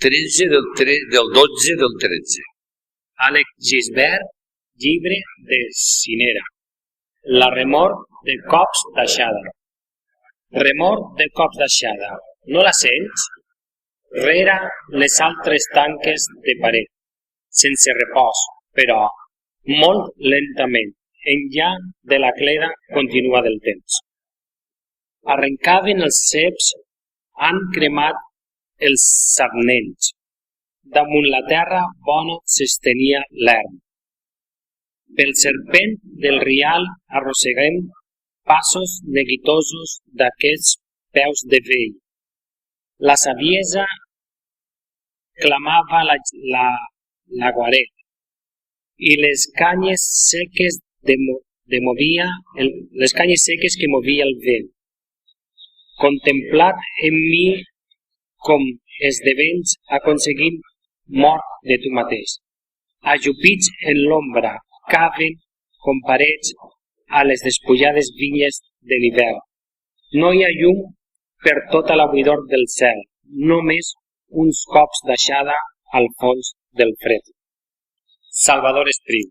13 del 12 del 13. Àlex Gisbert, llibre de Cinera. La remor de cops d'aixada. Remor de cops d'aixada. No la sents? Rere les altres tanques de paret, sense repòs, però molt lentament, enllà de la cleda contínua del temps. Arrencaven els ceps, han cremat els sarnells. Damunt la terra bona s'estenia l'erm. Pel serpent del rial arrosseguem passos neguitosos d'aquests peus de vell. La saviesa clamava la guaret i les canyes seques que movia el vent. Contemplat en mi com esdevens aconseguint mort de tu mateix. Ajupits en l'ombra, caven com parets a les despullades vinyes de l'hivern. No hi ha llum per tota la buidor del cel, només uns cops d'aixada al fons del fred. Salvador Espriu.